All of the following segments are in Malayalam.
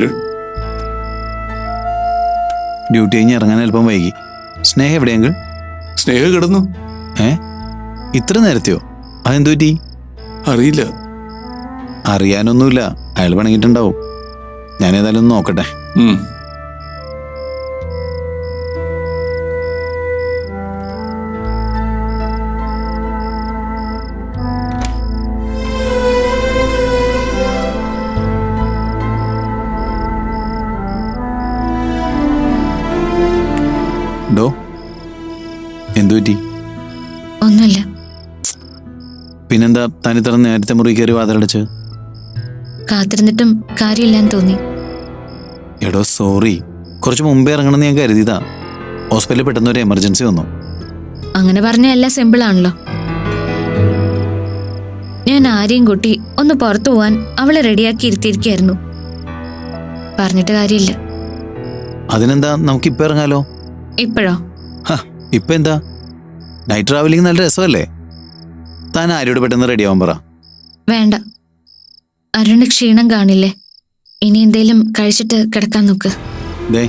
അരുൺ, ഡ്യൂട്ടി കഴിഞ്ഞ് ഇറങ്ങാൻ അല്പം വൈകി. സ്നേഹ എവിടെയെങ്കിൽ? സ്നേഹ കിടന്നു. ഇത്ര നേരത്തെയോ? അതെന്തു പറ്റി? അറിയില്ല. അറിയാനൊന്നുമില്ല, അയാൾ പണങ്ങിയിട്ടുണ്ടാവും. ഞാൻ ഏതായാലും ഒന്ന് നോക്കട്ടെ. ഡോ, എന്തു പറ്റി? ഒന്നുമില്ല. പിന്നെന്താ താൻ ഇത്ര നേരത്തെ മുറി കയറി വാതിലടച്ച്? കാത്തിരുന്നിട്ടും കാര്യമില്ലാന്ന് തോന്നി. എടോ സോറി, കുറച്ച് മുമ്പേ ഇറങ്ങണമെന്ന് ഞാൻ കരുതിയതാ. ഹോസ്പിറ്റലിൽ പെട്ടെന്ന് ഒരു എമർജൻസി വന്നു. അങ്ങനെ പറഞ്ഞ എല്ലാം സിമ്പിൾ ആണല്ലോ. ഞാൻ ആരെയും കൂട്ടി ഒന്ന് പുറത്തു പോവാൻ അവളെ റെഡിയാക്കി ഇരുത്തിയിരിക്കായിരുന്നു. പറഞ്ഞിട്ട് കാര്യമില്ല. അതിനെന്താ, നമുക്കിപ്പോൾ ഇറങ്ങാലോ. ഇപ്പോഴോ? ഇപ്പൊ എന്താ, നൈറ്റ് ട്രാവലിംഗ് നല്ല രസമല്ലേ? താൻ ആരോട് പെട്ടെന്ന് റെഡിയാവാൻ പറ. വേണ്ട, അരുണ് ക്ഷീണം കാണില്ലേ. ഇനി എന്തേലും കഴിച്ചിട്ട് കിടക്കാൻ നോക്ക്. ദേ,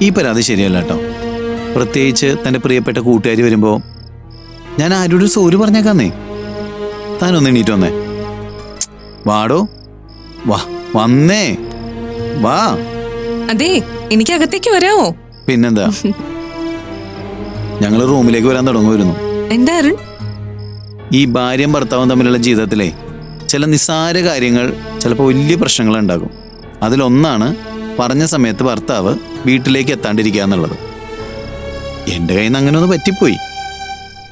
ഈ പരാതി ശരിയല്ല കേട്ടോ. പ്രത്യേകിച്ച് തൻ്റെ പ്രിയപ്പെട്ട കൂട്ടുകാരി വരുമ്പോൾ ഞാൻ ആരോട് സോറി പറഞ്ഞേക്കാന്നേ. താനൊന്ന് എണീറ്റ് വന്നേ. വാടോ, വാ, വന്നേ, വാ. അതെ, എനിക്ക് അകത്തേക്ക് വരാമോ? പിന്നെന്താ, ഞങ്ങൾ റൂമിലേക്ക് വരാൻ തുടങ്ങുമായിരുന്നു. എന്താ അരുൺ? ഈ ഭാര്യയും ഭർത്താവും തമ്മിലുള്ള ജീവിതത്തിലെ ചില നിസ്സാര കാര്യങ്ങൾ ചിലപ്പോൾ വലിയ പ്രശ്നങ്ങൾ ഉണ്ടാകും. അതിലൊന്നാണ് പറഞ്ഞ സമയത്ത് ഭർത്താവ് വീട്ടിലേക്ക് എത്താണ്ടിരിക്കുക എന്നുള്ളത്. എൻ്റെ കയ്യിൽ നിന്ന് അങ്ങനെ ഒന്ന്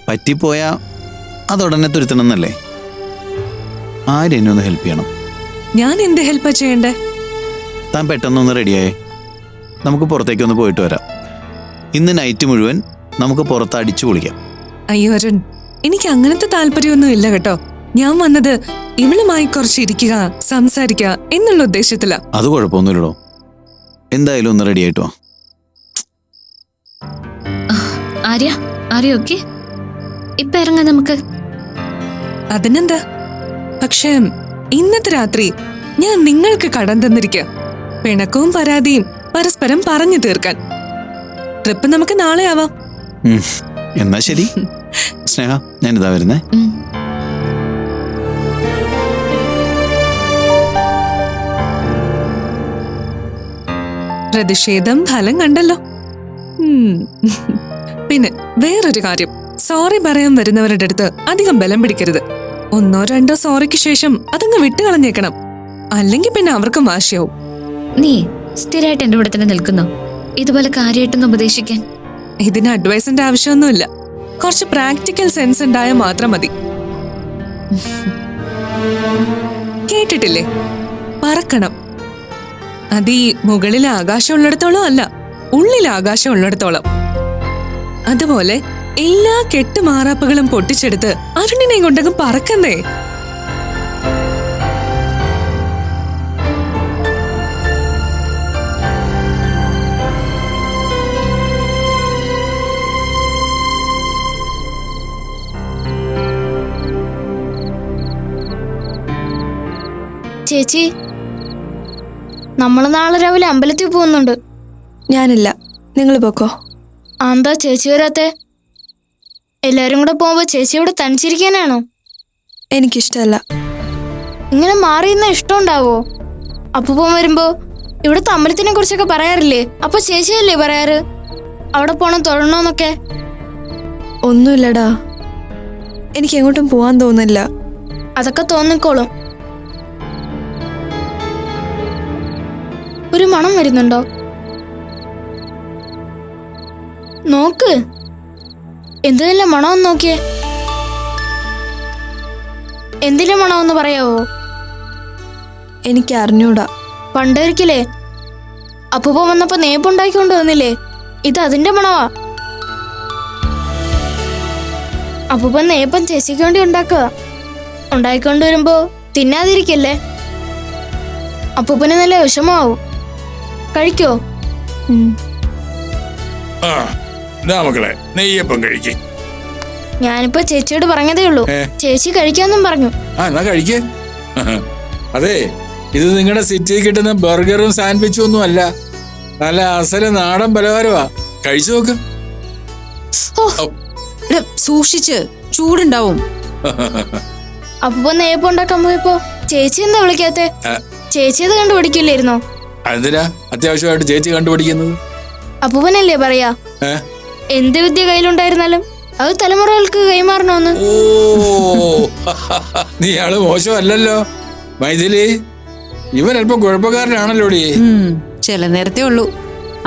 പറ്റിപ്പോയാൽ അതുടനെ തുരുത്തണം എന്നല്ലേ. ആരെന്നെ ഒന്ന് ഹെൽപ്പ് ചെയ്യണം. ഞാൻ എന്ത് ഹെൽപ്പാ ചെയ്യണ്ടേ? താൻ പെട്ടെന്നൊന്ന് റെഡിയായേ, നമുക്ക് പുറത്തേക്കൊന്ന് പോയിട്ട് വരാം. ഇന്ന് നൈറ്റ് മുഴുവൻ നമുക്ക് പുറത്ത് അടിച്ചു പൊളിക്കാം. അയ്യോ അരുൺ, എനിക്ക് അങ്ങനത്തെ താല്പര്യമൊന്നും ഇല്ല കേട്ടോ. ഞാൻ വന്നത് ഇവളുമായി കുറച്ച് ഇരിക്കുക, സംസാരിക്കുക എന്നുള്ള ഉദ്ദേശത്തിലാ. അത് കുഴപ്പമൊന്നുമില്ലടോ, എന്തായാലും ഒന്ന് റെഡി ആയിട്ടോ. ആര്യ ഓക്കെ, ഇപ്പൊ ഇറങ്ങാം നമുക്ക്. അതിനെന്താ, പക്ഷേ ഇന്നത്തെ രാത്രി ഞാൻ നിങ്ങൾക്ക് കടം തന്നിരിക്കുക. പിണക്കവും പരാതിയും പരസ്പരം പറഞ്ഞു തീർക്കാൻ. ട്രിപ്പ് നമുക്ക് നാളെ ആവാം. എന്നാ ശരി സ്നേഹ, ഞാനിതാ വരുന്നേ. പ്രതിഷേധം ഫലം കണ്ടല്ലോ. പിന്നെ വേറൊരു കാര്യം, സോറി പറയാൻ വരുന്നവരുടെ അടുത്ത് അധികം ബലം പിടിക്കരുത്. 1 2 സോറിക്ക് ശേഷം അതങ്ങ് വിട്ടുകളഞ്ഞേക്കണം. അല്ലെങ്കിൽ പിന്നെ അവർക്കും വാശിയാവും. നീ സ്ഥിരമായിട്ട് എന്റെ കൂടെ തന്നെ നിൽക്കുന്നോ ഇതുപോലെ കാര്യമായിട്ടൊന്ന് ഉപദേശിക്കാൻ? ഇതിന് അഡ്വൈസിന്റെ ആവശ്യമൊന്നുമില്ല. കുറച്ച് പ്രാക്ടിക്കൽ സെൻസ് ഉണ്ടായാൽ മാത്രം മതി. കേട്ടിട്ടില്ലേ, പറക്കണം. അത് ഈ മുകളിൽ ആകാശം ഉള്ളിടത്തോളം അല്ല, ഉള്ളിൽ ആകാശം ഉള്ളിടത്തോളം. അതുപോലെ എല്ലാ കെട്ടുമാറാപ്പുകളും പൊട്ടിച്ചെടുത്ത് അരുണിനെയും കൊണ്ടങ്ങ് പറക്കുന്നേ. ചേച്ചി, നമ്മൾ നാളെ രാവിലെ അമ്പലത്തിൽ പോകുന്നുണ്ട്. ഞാനില്ല, നിങ്ങൾ പോക്കോ. എന്താ ചേച്ചി വരാത്തെ? എല്ലാരും കൂടെ പോകുമ്പോ ചേച്ചി ഇവിടെ തനിച്ചിരിക്കാനാണോ? എനിക്കിഷ്ടല്ല. ഇങ്ങനെ മാറിയുന്ന ഇഷ്ടം ഉണ്ടാവോ? അപ്പൂപ്പൻ വരുമ്പോ ഇവിടുത്തെ അമ്പലത്തിനെ കുറിച്ചൊക്കെ പറയാറില്ലേ? അപ്പൊ ചേച്ചിയല്ലേ പറയാറ് അവിടെ പോണം തൊഴണോന്നൊക്കെ? ഒന്നുമില്ലടാ, എനിക്ക് എങ്ങോട്ടും പോവാൻ തോന്നില്ല. അതൊക്കെ തോന്നിക്കോളും. ഒരു മണം വരുന്നുണ്ടോ? നോക്ക്, എന്തിന്റെ മണമെന്ന് നോക്കിയേ. എന്തിന്റെ മണമെന്ന് പറയാവോ? എനിക്ക് അറിഞ്ഞൂടാ. പണ്ടൊരിക്കലേ അപ്പൂപ്പ വന്നപ്പോ നെയ്പ്പുണ്ടാക്കിക്കൊണ്ട് വന്നില്ലേ, ഇത് അതിന്റെ മണവാ. അപ്പൂപ്പൻ നെയ്പ്പം ചേച്ചിക്ക് വേണ്ടി ഉണ്ടാക്കിക്കൊണ്ട് വരുമ്പോ തിന്നാതിരിക്കല്ലേ. അപ്പൂപ്പന് നല്ല വിഷമാവും. കഴിക്കോ? മക്കളെ, നെയ്യപ്പം കഴിക്കേ. ഞാനിപ്പോ ചേച്ചിയോട് പറഞ്ഞതേ ഉള്ളൂ, ചേച്ചി കഴിക്കാന്നും പറഞ്ഞു. എന്നാ കഴിക്കേ. അതെ, ഇത് നിങ്ങളുടെ സിറ്റിയിൽ കിട്ടുന്ന ബർഗറും സാൻഡ്വിച്ചും ഒന്നും അല്ല, നല്ല അസല് നാടൻ പലഹാരമാ. കഴിച്ചു നോക്ക്. സൂക്ഷിച്ച്, ചൂടുണ്ടാവും. അപ്പൊ നെയ്യപ്പം ഉണ്ടാക്കാൻ പോയപ്പോ ചേച്ചി എന്താ വിളിക്കാത്തെ? ചേച്ചി അത് കണ്ടുപിടിക്കില്ലായിരുന്നോ? എന്തിനാ അത്യാവശ്യമായിട്ട് ചേച്ചി കണ്ടുപിടിക്കുന്നത്? അപ്പൂപ്പനല്ലേ പറയാ, എന്ത് വിദ്യ കയ്യിലുണ്ടായിരുന്നാലും അത് തലമുറകൾക്ക് കൈമാറണമെന്ന്. ഓ നീയാള് മോശമല്ലല്ലോ മൈഥിലി. ഇവൻ അല്പം കുഴപ്പക്കാരനാണല്ലോടി. ചില നേരത്തെ ഉള്ളൂ.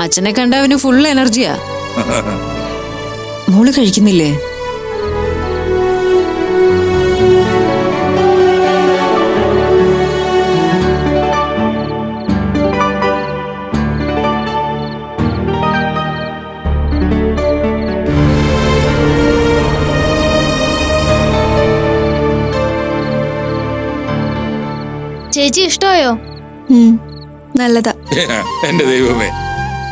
അച്ഛനെ കണ്ട അവന് ഫുൾ എനർജിയാ. മോള് കഴിക്കുന്നില്ലേ? ചേച്ചി ഇഷ്ടമായോ? നല്ലതാ. എന്റെ ദൈവമേ,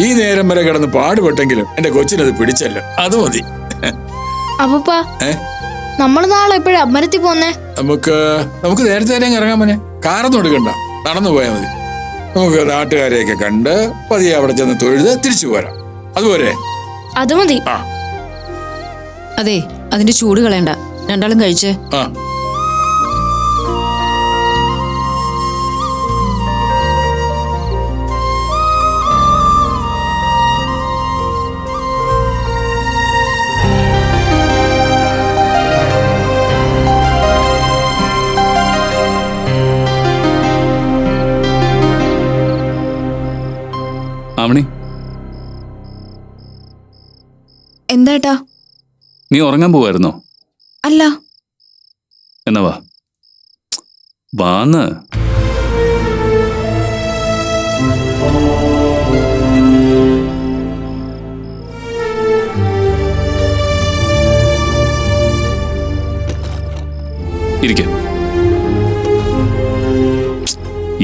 ഈ നേരം വരെ കിടന്ന് പാടുപെട്ടെങ്കിലും എന്റെ കൊച്ചിനത് പിടിച്ചല്ലോ, അത് മതി. അപ്പൂപ്പ, നമ്മള് നാളെ എപ്പോഴാ അമ്പലത്തിൽ പോന്നേ? നമുക്ക് നേരത്തെ തന്നെ ഇറങ്ങാൻ പോനെ. കാറൊന്നും എടുക്കണ്ട, നടന്നു പോയാൽ മതി. നമുക്ക് നാട്ടുകാരെയൊക്കെ കണ്ട് പതിയെ അവിടെ ചെന്ന് തൊഴുത് തിരിച്ചു പോരാം. അതുപോലെ അത് മതി. അതെ, അതിന്റെ ചൂട് കളയണ്ട, രണ്ടാളും കഴിച്ചേ. ആവണി, എന്താട്ടാ? നീ ഉറങ്ങാൻ പോവായിരുന്നോ? അല്ല. എന്നാ വാ, വാന്ന്.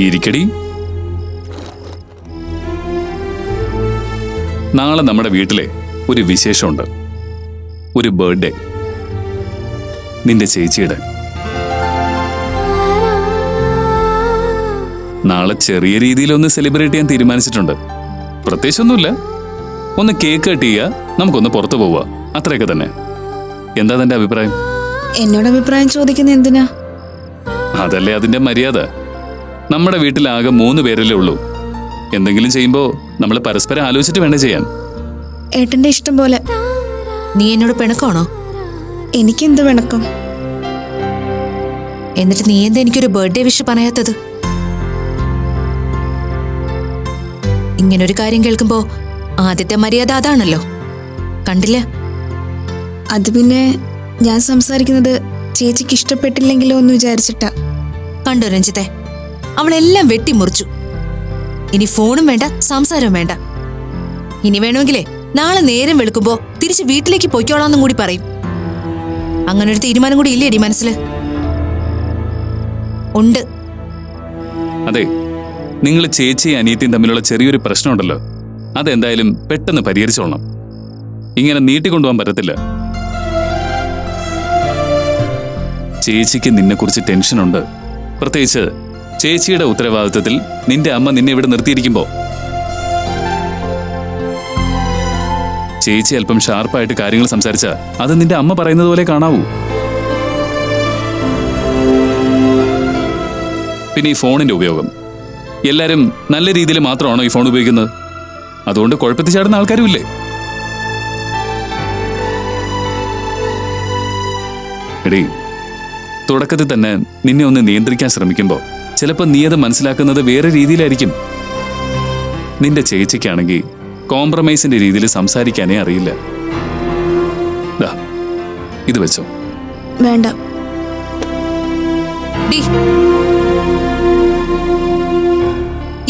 ഇരിക്കടി. നാളെ നമ്മുടെ വീട്ടിലെ ഒരു വിശേഷമുണ്ട്. ഒരു ബർത്ത്ഡേ, നിന്റെ ചേച്ചിയുടെ. നാളെ ചെറിയ രീതിയിലൊന്ന് സെലിബ്രേറ്റ് ചെയ്യാൻ തീരുമാനിച്ചിട്ടുണ്ട്. പ്രത്യേകിച്ചൊന്നുമില്ല, ഒന്ന് കേക്ക് കട്ട് ചെയ്യുക, നമുക്കൊന്ന് പുറത്തു പോവുക, അത്രയൊക്കെ തന്നെ. എന്താ തന്റെ അഭിപ്രായം? എന്നോട് അഭിപ്രായം ചോദിക്കുന്ന എന്തിനാ? അതല്ലേ അതിന്റെ മര്യാദ. നമ്മുടെ വീട്ടിലാകെ 3 പേരല്ലേ ഉള്ളൂ. എന്തെങ്കിലും ചെയ്യുമ്പോ നമ്മൾ പരസ്പരം ആലോചിച്ചിട്ട് വേണ്ട ചെയ്യാൻ. ഏട്ടന്റെ ഇഷ്ടം പോലെ. നീ എന്നോട് പിണക്കാണോ? എനിക്കെന്ത് പിണക്കം? എന്നിട്ട് നീ എന്താ എനിക്കൊരു ബർത്ത്ഡേ വിഷ് പറയാത്തത്? ഇങ്ങനൊരു കാര്യം കേൾക്കുമ്പോ ആദ്യത്തെ മര്യാദ അതാണല്ലോ, കണ്ടില്ല? അത് പിന്നെ ഞാൻ സംസാരിക്കുന്നത് ചേച്ചിക്ക് ഇഷ്ടപ്പെട്ടില്ലെങ്കിലോ എന്ന് വിചാരിച്ചിട്ടാ. കണ്ടോ രഞ്ജിത്തെ, അവളെല്ലാം വെട്ടിമുറിച്ചു. ഇനി ഫോണും വേണ്ട, സംസാരവും വേണ്ട. ഇനി വേണമെങ്കിലേ നാളെ നേരം വെളുക്കുമ്പോ തിരിച്ച് വീട്ടിലേക്ക് പൊയ്ക്കോളാന്നും കൂടി പറയും. അങ്ങനെ ഒരു തീരുമാനം കൂടി ഇല്ലേടി മനസ്സില്? ഉണ്ട്. അതെ, നിങ്ങൾ ചേച്ചിയും അനിയത്തിയും തമ്മിലുള്ള ചെറിയൊരു പ്രശ്നമുണ്ടല്ലോ, അതെന്തായാലും പെട്ടെന്ന് പരിഹരിച്ചോളണം. ഇങ്ങനെ നീട്ടിക്കൊണ്ടുപോകാൻ പറ്റത്തില്ല. ചേച്ചിക്ക് നിന്നെക്കുറിച്ച് ടെൻഷനുണ്ട്. പ്രത്യേകിച്ച് ചേച്ചിയുടെ ഉത്തരവാദിത്വത്തിൽ നിന്റെ അമ്മ നിന്നെ ഇവിടെ നിർത്തിയിരിക്കുമ്പോ. ചേച്ചി അല്പം ഷാർപ്പായിട്ട് കാര്യങ്ങൾ സംസാരിച്ചാൽ അത് നിന്റെ അമ്മ പറയുന്നത് പോലെ കാണാവൂ. പിന്നെ ഈ ഫോണിന്റെ ഉപയോഗം, എല്ലാരും നല്ല രീതിയിൽ മാത്രമാണോ ഈ ഫോൺ ഉപയോഗിക്കുന്നത്? അതുകൊണ്ട് കുഴപ്പത്തിൽ ചാടുന്ന ആൾക്കാരും ഇല്ലേ? എടീ, തുടക്കത്തിൽ തന്നെ നിന്നെ ഒന്ന് നിയന്ത്രിക്കാൻ ശ്രമിക്കുമ്പോൾ ചിലപ്പോൾ നീ അത് മനസ്സിലാക്കുന്നത് വേറെ രീതിയിലായിരിക്കും. നിന്റെ ചേച്ചിക്കാണെങ്കിൽ കോംപ്രമൈസിന്റെ രീതിയിൽ സംസാരിക്കാനേ അറിയില്ല. ഇത് വെച്ചോ. വേണ്ട.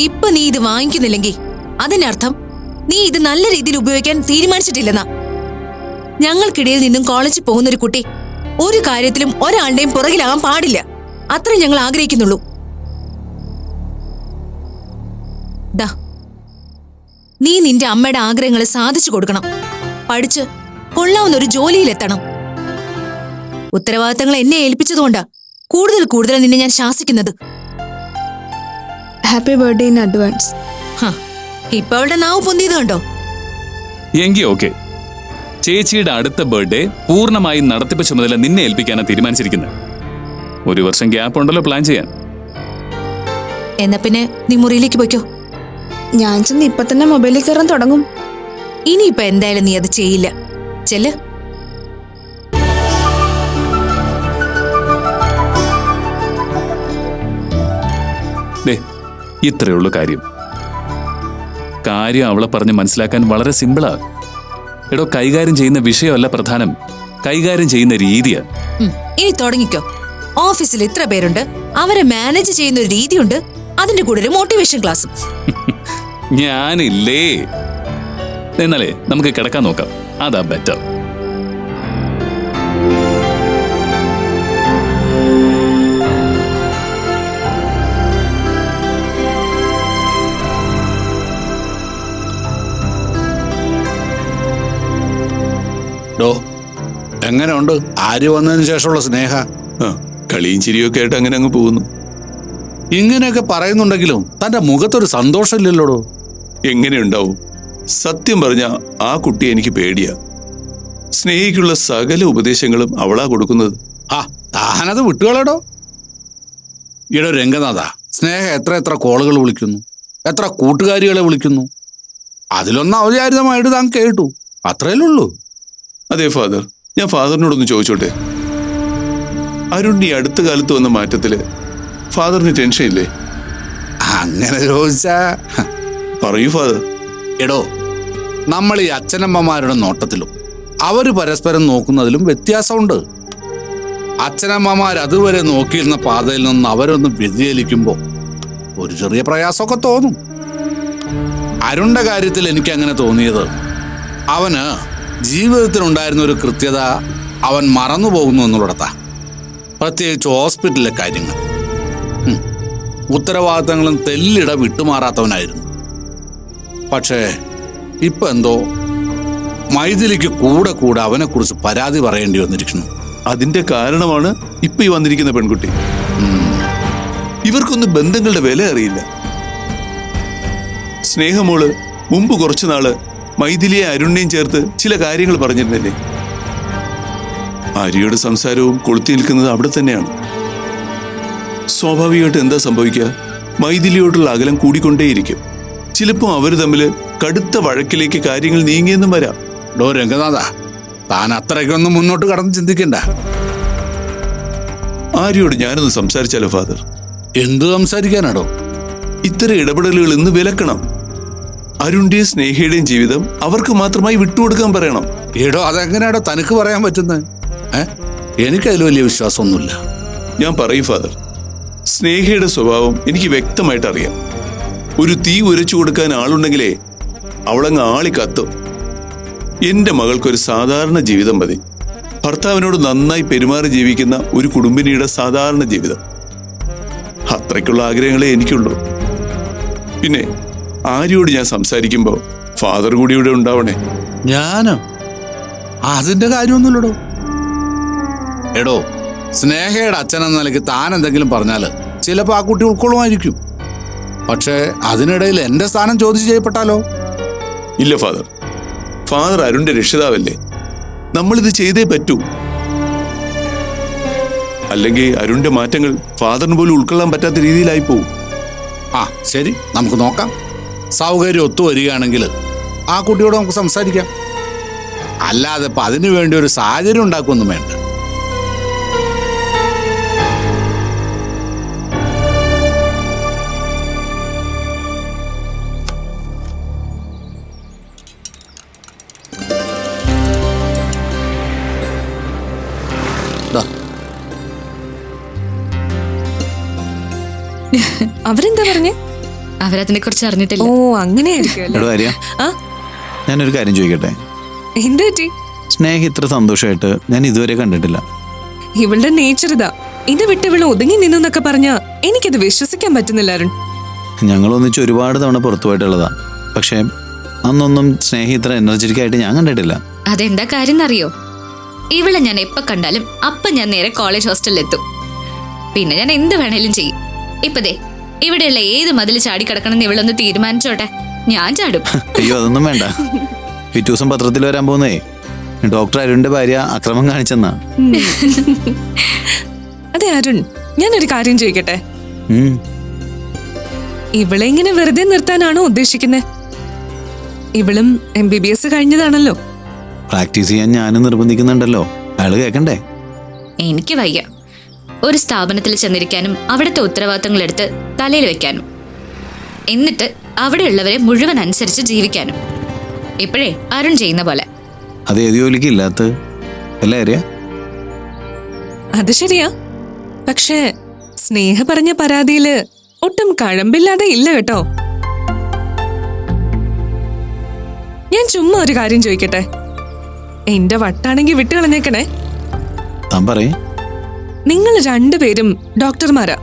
ഇപ്പൊ നീ ഇത് വാങ്ങിക്കുന്നില്ലെങ്കിൽ അതിനർത്ഥം നീ ഇത് നല്ല രീതിയിൽ ഉപയോഗിക്കാൻ തീരുമാനിച്ചിട്ടില്ലെന്നാ. ഞങ്ങൾക്കിടയിൽ നിന്നും കോളേജിൽ പോകുന്ന ഒരു കുട്ടി ഒരു കാര്യത്തിലും ഒരാളുടെയും പുറകിലാകാൻ പാടില്ല. അത്രയും ഞങ്ങൾ ആഗ്രഹിക്കുന്നുള്ളൂ. നീ നിന്റെ അമ്മയുടെ ആഗ്രഹങ്ങളെ സാധിച്ചു കൊടുക്കണം. പഠിച്ച് കൊള്ളാവുന്ന ഒരു ജോലിയിലെത്തണം. ഉത്തരവാദിത്തങ്ങൾ എന്നെ ഏൽപ്പിച്ചതുകൊണ്ടാ കൂടുതൽ നിന്നെ ഞാൻ ശാസിക്കുന്നത്. Happy birthday in advance. ഇപ്പൊ അവളുടെ നാവ് പൊന്തിയത് കണ്ടോ? എങ്കി ഓക്കെ, ചേച്ചിയുടെ അടുത്ത ബർത്ത്ഡേ പൂർണ്ണമായും നടത്തിപ്പ് ചുമതല നിന്നെ ഏൽപ്പിക്കാനാണ് തീരുമാനിച്ചിരിക്കുന്നത്. 1 വർഷം ഗ്യാപ്പ് ഉണ്ടല്ലോ പ്ലാൻ ചെയ്യാൻ. എന്നാ പിന്നെ നീ മുറിയിലേക്ക് പോയിക്കോ. ഞാൻ ചെന്ന് ഇപ്പൊ തന്നെ മൊബൈലിൽ കയറാൻ തുടങ്ങും. ഇനിയിപ്പൊ എന്തായാലും നീ അത് ചെയ്യില്ല. ചെല്ല്. ദേ, ഇത്രയുള്ളൂ കാര്യം. അവളെ പറഞ്ഞ് മനസ്സിലാക്കാൻ വളരെ സിമ്പിളാ. എടോ, കൈകാര്യം ചെയ്യുന്ന വിഷയമല്ല പ്രധാനം, കൈകാര്യം ചെയ്യുന്ന രീതിയാ. ഇനി തുടങ്ങിക്കോ. ഓഫീസിൽ ഇത്ര പേരുണ്ട്, അവരെ മാനേജ് ചെയ്യുന്ന ഒരു രീതിയുണ്ട്, അതിന്റെ കൂടെ ഒരു മോട്ടിവേഷൻ ക്ലാസ്സും. ഞാനില്ലേ. എന്നാലേ നമുക്ക് കിടക്കാൻ നോക്കാം, അതാ ബെറ്റർ. ഡോ, എങ്ങനെയുണ്ട് ആര്യ വന്നതിന് ശേഷമുള്ള സ്നേഹ? കളിയും ചിരിയൊക്കെ ആയിട്ട് അങ്ങനെ അങ്ങ് പോകുന്നു. ഇങ്ങനെയൊക്കെ പറയുന്നുണ്ടെങ്കിലും തന്റെ മുഖത്തൊരു സന്തോഷമില്ലല്ലോടോ. എങ്ങനെയുണ്ടാവും? സത്യം പറഞ്ഞ ആ കുട്ടി എനിക്ക് പേടിയാ. സ്നേഹിക്കുള്ള സകല ഉപദേശങ്ങളും അവളാ കൊടുക്കുന്നത്. ആ, താനത് വിട്ടുകളടോ. ഈടോ രംഗനാഥ, സ്നേഹ എത്ര കോളുകൾ വിളിക്കുന്നു, എത്ര കൂട്ടുകാരികളെ വിളിക്കുന്നു. അതിലൊന്ന് ഔചാരിതമായിട്ട് താൻ കേട്ടു, അത്രയല്ലേ ഉള്ളൂ. അതെ ഫാദർ, ഞാൻ ഫാദറിനോടൊന്ന് ചോദിച്ചോട്ടെ. അരുൺ ഈ അടുത്ത കാലത്ത് വന്ന മാറ്റത്തില് ഫാദറിന് ടെൻഷൻ ഇല്ലേ? അങ്ങനെ ചോദിച്ചാ പറയൂ ഫാദർ. എടോ, നമ്മൾ ഈ അച്ഛനമ്മമാരുടെ നോട്ടത്തിലും അവര് പരസ്പരം നോക്കുന്നതിലും വ്യത്യാസമുണ്ട്. അച്ഛനമ്മമാർ അതുവരെ നോക്കിയിരുന്ന പാതയിൽ നിന്ന് അവരൊന്ന് വ്യതിചലിക്കുമ്പോൾ ഒരു ചെറിയ പ്രയാസമൊക്കെ തോന്നും. അരുണിന്റെ കാര്യത്തിൽ എനിക്ക് അങ്ങനെ തോന്നിയത്, അവന് ജീവിതത്തിലുണ്ടായിരുന്ന ഒരു കൃത്യത അവൻ മറന്നു പോകുന്നു എന്നുള്ളടത്താ. പ്രത്യേകിച്ച് ഹോസ്പിറ്റലിലെ കാര്യങ്ങൾ. ഉത്തരവാദിത്തങ്ങളും തെല്ലിട വിട്ടുമാറാത്തവനായിരുന്നു. പക്ഷേ ഇപ്പൊ എന്തോ മൈഥിലിക്ക് കൂടെ കൂടെ അവനെക്കുറിച്ച് പരാതി പറയേണ്ടി വന്നിരിക്കുന്നു. അതിന്റെ കാരണമാണ് ഇപ്പൊ ഈ വന്നിരിക്കുന്ന പെൺകുട്ടി. ഇവർക്കൊന്നും ബന്ധങ്ങളുടെ വില അറിയില്ല. സ്നേഹമോള് മുമ്പ് കുറച്ചുനാള് മൈഥിലിയെ അരുണിനെയും ചേർത്ത് ചില കാര്യങ്ങൾ പറഞ്ഞിരുന്നില്ലേ? ആര്യയുടെ സംസാരവും കൊളുത്തി നിൽക്കുന്നത് അവിടെ തന്നെയാണ്. സ്വാഭാവികമായിട്ട് എന്താ സംഭവിക്കുക? മൈഥിലിയോട്ടുള്ള അകലം കൂടിക്കൊണ്ടേയിരിക്കും. ചിലപ്പോൾ അവർ തമ്മിൽ കടുത്ത വഴക്കിലേക്ക് കാര്യങ്ങൾ നീങ്ങിയെന്നും വരാം. ഡോ രംഗനാഥ, താൻ അത്രയ്ക്കൊന്നും മുന്നോട്ട് കടന്ന് ചിന്തിക്കണ്ട. ആര്യയോട് ഞാനൊന്ന് സംസാരിച്ചാലോ ഫാദർ? എന്തു സംസാരിക്കാനാടോ? ഇത്തരം ഇടപെടലുകൾ ഇന്ന് വിലക്കണം. അരുണിന്റെയും സ്നേഹയുടെയും ജീവിതം അവർക്ക് മാത്രമായി വിട്ടുകൊടുക്കാൻ പറയണം. ഏടോ, അതെങ്ങനെയാടോ തനിക്ക് പറയാൻ പറ്റുന്നത്? എനിക്കതിൽ വലിയ വിശ്വാസമൊന്നുമില്ല. ഞാൻ പറയും ഫാദർ, സ്നേഹയുടെ സ്വഭാവം എനിക്ക് വ്യക്തമായിട്ട് അറിയാം. ഒരു തീ ഉരച്ചു കൊടുക്കാൻ ആളുണ്ടെങ്കിലേ അവളങ്ങ് ആളി കത്തും. എന്റെ മകൾക്കൊരു സാധാരണ ജീവിതം മതി. ഭർത്താവിനോട് നന്നായി പെരുമാറി ജീവിക്കുന്ന ഒരു കുടുംബിനിയുടെ സാധാരണ ജീവിതം. അത്രയ്ക്കുള്ള ആഗ്രഹങ്ങളെ എനിക്കുള്ളൂ. പിന്നെ ആര്യോട് ഞാൻ സംസാരിക്കുമ്പോൾ ഫാദർ കൂടി ഇവിടെ ഉണ്ടാവണേ. ഞാനോ? അതിന്റെ കാര്യമൊന്നുമില്ലടോ. എടോ, സ്നേഹയുടെ അച്ഛനെന്ന നിലയ്ക്ക് താൻ എന്തെങ്കിലും പറഞ്ഞാല് ചിലപ്പോൾ ആ കുട്ടി ഉൾക്കൊള്ളുമായിരിക്കും. പക്ഷേ അതിനിടയിൽ എന്റെ സ്ഥാനം ചോദ്യം ചെയ്യപ്പെട്ടാലോ? ഇല്ല ഫാദർ, ഫാദർ അരുണിന്റെ രക്ഷിതാവല്ലേ. നമ്മളിത് ചെയ്തേ പറ്റൂ. അല്ലെങ്കിൽ അരുണിന്റെ മാറ്റങ്ങൾ ഫാദറിന് പോലും ഉൾക്കൊള്ളാൻ പറ്റാത്ത രീതിയിലായി പോവും. ആ ശരി, നമുക്ക് നോക്കാം. സൗകര്യം ഒത്തുവരികയാണെങ്കിൽ ആ കുട്ടിയോട് നമുക്ക് സംസാരിക്കാം. അല്ലാതെ ഇപ്പം അതിനു വേണ്ടി ഒരു സാഹചര്യം ഉണ്ടാക്കുമൊന്നും വേണ്ട. അവരെന്താ പറഞ്ഞേ? അവരതിനെ കുറിച്ച് അറിഞ്ഞിട്ടില്ല. ഓ, അങ്ങനെയായിരിക്കും. എടോ ആര്യ, ഞാനൊരു കാര്യം ചോദിക്കട്ടെ? എന്ത് പറ്റി? സ്നേഹ ഇത്ര സന്തോഷമായിട്ട് ഞാൻ ഇതുവരെ കണ്ടിട്ടില്ല. ഇവളുടെ നേച്ചർ ഇതാ. ഇത് വിട്ട് ഇവള് ഒതുങ്ങി നിന്നൊക്കെ പറഞ്ഞാ എനിക്കത് വിശ്വസിക്കാൻ പറ്റുന്നില്ല അരുൺ. ഞങ്ങൾ ഒന്നിച്ച് ഒരുപാട് തവണ പുറത്തു പോയിട്ടുള്ളതാ. പക്ഷേ അന്നൊന്നും സ്നേഹ ഇത്ര എനർജറ്റിക് ആയിട്ട് ഞാൻ കണ്ടിട്ടില്ല. അതെന്താ കാര്യം എന്നറിയോ? ഇവളെ ഞാൻ എപ്പോ കണ്ടാലും അപ്പൊ ഞാൻ നേരെ കോളേജ് ഹോസ്റ്റലിൽ എത്തും. പിന്നെ ഞാൻ എന്ത് വേണേലും ചെയ്യും. ഇപ്പതേ ഇവിടെയുള്ള ഏത് മതിൽ ചാടിക്കിടക്കണം ഇവളൊന്ന് തീരുമാനിച്ചോട്ടെ, ഞാൻ ചാടും. അയ്യോ അതൊന്നും വേണ്ട. പിറ്റേ ദിവസം പത്രത്തിൽ വരാൻ പോകുന്നേ ഡോക്ടർ അരുണിന്റെ ഭാര്യ അക്രമം കാണിച്ചെന്നാ. അതെ അരുൺ, ഞാനൊരു കാര്യം ചോദിക്കട്ടെ. ഉം. ഇവളെ ഇങ്ങനെ വെറുതെ നിർത്താനാണോ ഉദ്ദേശിക്കുന്നത്? ഇവളും MBBS കഴിഞ്ഞതാണല്ലോ. പ്രാക്ടീസ് ചെയ്യാൻ ഞാനും നിർബന്ധിക്കുന്നുണ്ടല്ലോ, അയാള് കേക്കണ്ടേ? എനിക്ക് വയ്യ. ഒരു സ്ഥാപനത്തിൽ ചെന്നിരിക്കാനും അവിടുത്തെ ഉത്തരവാദിത്തങ്ങൾ എടുത്ത് തലയിൽ വെക്കാനും, എന്നിട്ട് അവിടെയുള്ളവരെ മുഴുവൻ അനുസരിച്ച് ജീവിക്കാനും. ഇപ്പോഴേ അരുൺ ചെയ്യുന്ന പോലെ. അത് ഏത് ജോലിക്ക് ഇല്ലാത്ത അല്ലേ അറിയാ? അത് ശരിയാ. പക്ഷേ സ്നേഹ പറഞ്ഞ പരാതിയില് ഒട്ടും കഴമ്പില്ലാതെ ഇല്ല കേട്ടോ. ഞാൻ ചുമ്മാ ഒരു കാര്യം ചോദിക്കട്ടെ. എന്റെ വട്ടാണെങ്കി വിട്ടുകളഞ്ഞേക്കണേ. താൻ പറയേ. നിങ്ങൾ രണ്ടുപേരും ഡോക്ടർമാരാ.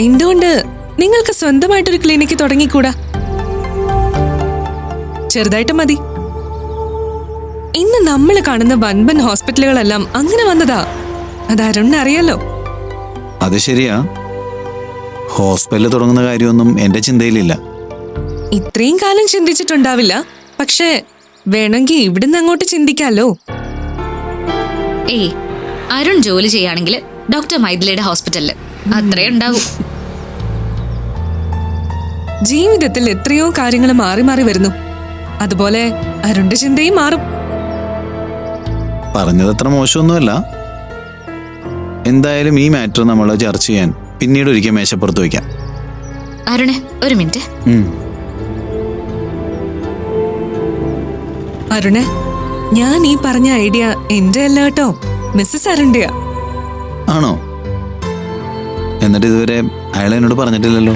എന്തുകൊണ്ട് നിങ്ങൾക്ക് സ്വന്തമായിട്ടൊരു ക്ലിനിക്ക് തുടങ്ങിക്കൂടാ? ചെറുതായിട്ട് മതി. ഇന്ന് നമ്മൾ കാണുന്ന വൻപൻ ഹോസ്പിറ്റലുകളെല്ലാം അങ്ങനെ വന്നതാ. അത് അരുണിന് അറിയാലോ. അത് ശരിയാ. ഹോസ്പിറ്റലിൽ തുടങ്ങുന്ന കാര്യമൊന്നും എന്റെ ചിന്തയിലില്ല. ഇത്രയും കാലം ചിന്തിച്ചിട്ടുണ്ടാവില്ല. പക്ഷേ വേണമെങ്കിൽ ഇവിടുന്ന് അങ്ങോട്ട് ചിന്തിക്കാലോ. ഏയ്, അരുൺ ജോലി ചെയ്യുകയാണെങ്കിൽ ഡോക്ടർ മൈഥിലിയുടെ ഹോസ്പിറ്റലില് അത്രേ ഉണ്ടാവൂ. ജീവിതത്തിൽ എത്രയോ കാര്യങ്ങൾ മാറി മാറി വരുന്നു. അതുപോലെ അരുണിന്റെ ചിന്തയും മാറും. പറഞ്ഞത് അത്ര മോശമൊന്നുമല്ല. എന്തായാലും ഈ മാറ്റർ നമ്മൾ ചർച്ച ചെയ്യാൻ പിന്നീട് ഒരിക്കൽ മേശപ്പുറത്ത് വയ്ക്കാം. അരുണെ, ഒരു മിനിറ്റ്. അരുണെ, ഞാൻ ഈ പറഞ്ഞ ഐഡിയ എന്റെ അല്ല കേട്ടോ, മിസ്സസ് അരുണിന്റെയാ. ആണോ? എന്നിട്ട് ഇതുവരെ അയാൾ എന്നോട് പറഞ്ഞിട്ടില്ലല്ലോ.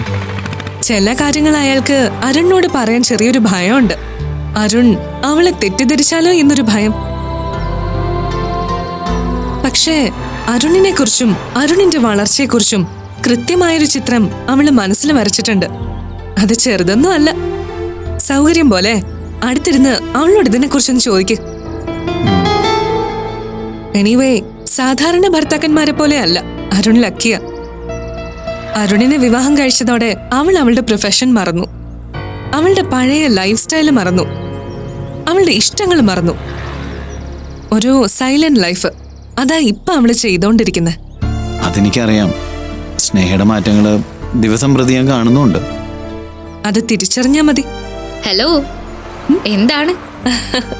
ചില കാര്യങ്ങൾ അയാൾക്ക് അരുണിനോട് പറയാൻ ചെറിയൊരു ഭയമുണ്ട്. അരുൺ അവളെ തെറ്റിദ്ധരിച്ചാലോ എന്നൊരു ഭയം. പക്ഷേ അരുണിനെ കുറിച്ചും അരുണിന്റെ വളർച്ചയെക്കുറിച്ചും കൃത്യമായൊരു ചിത്രം അവള് മനസ്സിൽ വരച്ചിട്ടുണ്ട്. അത് ചെറുതൊന്നും അല്ല. സൗകര്യം പോലെ അടുത്തിരുന്ന് അവളോട് ഇതിനെ കുറിച്ചൊന്ന് ചോദിക്ക്. എനിവേ, സാധാരണ ഭർത്താക്കന്മാരെ പോലെ അല്ല അരുൺ ലക്കിയ. അരുണിനെ വിവാഹം കഴിച്ചതോടെ അവൾ അവളുടെ പ്രൊഫഷൻ മറന്നു, അവളുടെ പഴയ ലൈഫ് സ്റ്റൈല് മറന്നു, അവളുടെ ഇഷ്ടങ്ങൾ മറന്നു. ഒരു സൈലന്റ് ലൈഫ്, അതാ ഇപ്പൊ അവള് ചെയ്തോണ്ടിരിക്കുന്നത്. അതെനിക്കറിയാം. സ്നേഹയുടെ മാറ്റങ്ങള് ദിവസം പ്രതി ഞാൻ കാണുന്നുണ്ട്. അത് തിരിച്ചറിഞ്ഞാ മതി. ഹലോ, എന്താണ്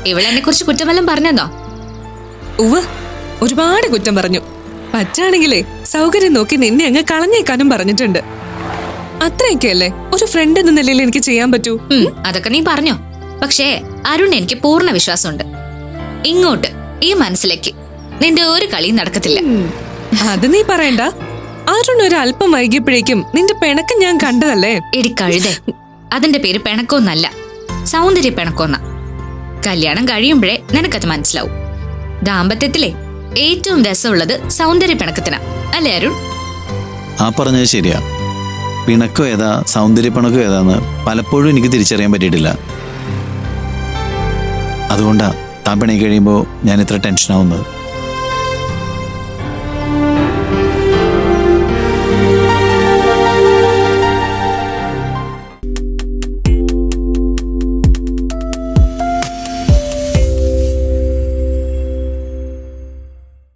ഇവളെന്നെ കുറിച്ച് കുറ്റമെല്ലാം പറഞ്ഞെന്നോ? ഉവ്വ്, ഒരുപാട് കുറ്റം പറഞ്ഞു. പറ്റാണെങ്കിലേ സൗകര്യം നോക്കി നിന്നെ അങ്ങ് കളഞ്ഞേക്കാനും പറഞ്ഞിട്ടുണ്ട്. അത്രയൊക്കെയല്ലേ ഒരു ഫ്രണ്ട് എന്ന നിലയിൽ എനിക്ക് ചെയ്യാൻ പറ്റൂ. അതൊക്കെ നീ പറഞ്ഞോ. പക്ഷേ അരുൺ എനിക്ക് പൂർണ്ണ വിശ്വാസമുണ്ട്. ഇങ്ങോട്ട് ഈ മനസ്സിലേക്ക് നിന്റെ ഒരു കളിയും നടക്കത്തില്ല. അത് നീ പറയണ്ട. അരുൺ ഒരു അല്പം വൈകിയപ്പോഴേക്കും നിന്റെ പിണക്കം ഞാൻ കണ്ടതല്ലേ. എടി കഴുതേ, അതിന്റെ പേര് പിണക്കോന്നല്ല, സൗന്ദര്യ പിണക്കോന്ന. കല്യാണം കഴിയുമ്പോഴേ നിനക്കത് മനസ്സിലാവും. ദാമ്പത്യത്തിലെ ഏറ്റവും രസമുള്ളത് സൗന്ദര്യ പിണക്കത്തിനാ, അല്ലേ അരുൺ? ആ പറഞ്ഞത് ശരിയാ. പിണക്കം ഏതാ സൗന്ദര്യ പിണക്കം ഏതാന്ന് പലപ്പോഴും എനിക്ക് തിരിച്ചറിയാൻ പറ്റിയിട്ടില്ല. അതുകൊണ്ടാ താൻ പിണങ്ങി കഴിയുമ്പോൾ ഞാൻ ഇത്ര ടെൻഷനാവുന്നത്.